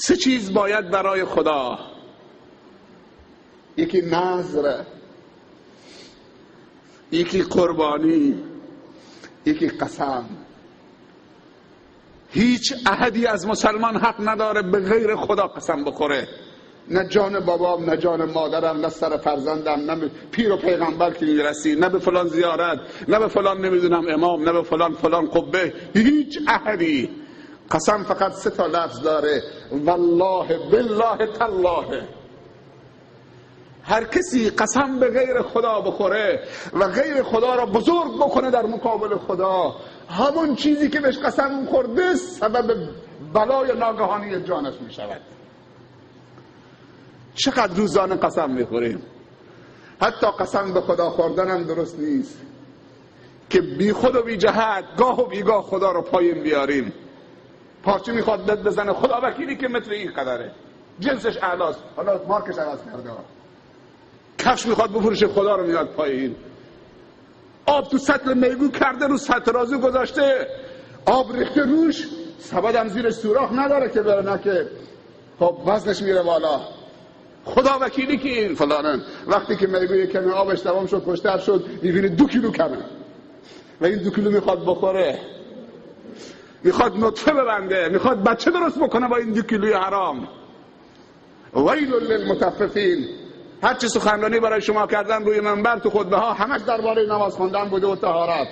سه چیز باید برای خدا: یکی نذر، یکی قربانی، یکی قسم. هیچ احدی از مسلمان حق نداره به غیر خدا قسم بخوره. نه جان بابام، نه جان مادرم، نه سر فرزندم، نه پیر و پیغمبر که میرسی، نه به فلان زیارت، نه به فلان نمیدونم امام، نه به فلان قبه. هیچ احدی. قسم فقط 3 تا لفظ داره: والله، بالله، تالله. هر کسی قسم به غیر خدا بخوره و غیر خدا را بزرگ بکنه در مقابل خدا، همون چیزی که بهش قسم خورده سبب بلای ناگهانی جانش می شود. چقدر روزانه قسم میخوریم؟ حتی قسم به خدا خوردن هم درست نیست که بی خود و بی جهت گاه و بیگاه خدا رو پایین بیاریم. پارچه میخواد دد بزنه، خدا وکیلی که متر این قدره، جنسش اعلاست، حالا مارکش عوض کرده. کفش میخواد بفروشه، خدا رو میاد پایین. آب تو سطل میگو کرده، رو سطل رازو گذاشته، آب ریخته روش، سبدم زیر سوراخ نداره که بره، نه که خب وزنش میره بالا. خدا وکیلی که این فلانن. وقتی که میگوی کمی آبش تمام شد، خوشتر شد، میبینه 2 کیلو کمه و این 2 کیلو میخواد بخوره، میخواد نطفه ببنده، میخواد بچه درست بکنه با این 2 کیلوی حرام. ویل للمطففین. هر چه سخنرانی برای شما کردن روی منبر تو خطبه ها همش درباره نماز خوندن بوده و طهارت.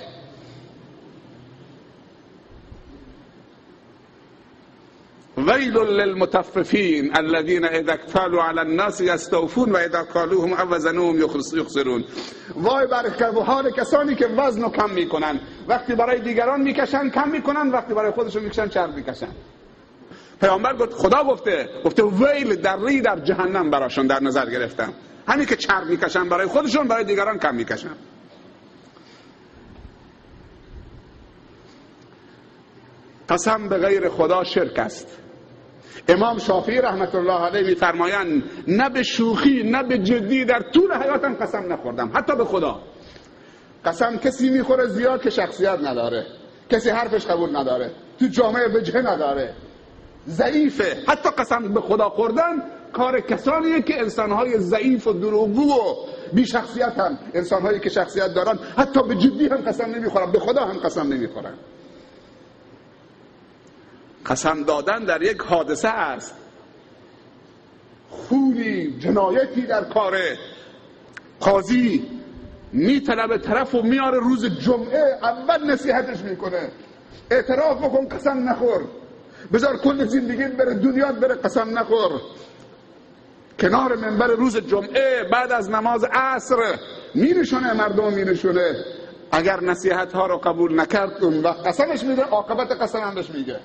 ویل للمطففین الذین اذا اکتالوا علی الناس یستوفون و اذا کالوهم او وزنوهم یخسرون. وای بر حال کسانی که وزن رو کم میکنن، وقتی برای دیگران میکشن کم میکنن، وقتی برای خودشون میکشن چرب میکشن. پیامبر گفت، خدا گفته ویل در جهنم براشون در نظر گرفتم. همین که چرب میکشن برای خودشون، برای دیگران کم میکشن. قسم به غیر خدا شرک است. امام شافعی رحمت الله علیه میفرمایند نه به شوخی نه به جدی در طول حیاتم قسم نخوردم، حتی به خدا. قسم کسی میخوره زیاد که شخصیت نداره، کسی حرفش قبول نداره، تو جامعه وجه نداره، ضعیفه. حتی قسم به خدا خوردن کار کسانیه که انسانهای ضعیف و دروغگو و بی شخصیتن. انسانهایی که شخصیت دارن حتی به جدی هم قسم نمیخورن، به خدا هم قسم نمیخورن. قسم دادن در یک حادثه است، خونی جنایتی در کاره. قاضی میطلبه طرف و میاره روز جمعه، اول نصیحتش میکنه اعتراف بکن قسم نخور، بذار کل زندگی بره دنیات بره قسم نخور. کنار منبر روز جمعه بعد از نماز عصر مینشونه، مردم مینشونه. اگر نصیحت ها رو قبول نکرد اون وقت قسمش میده، عاقبت قسم هم بهش میگه.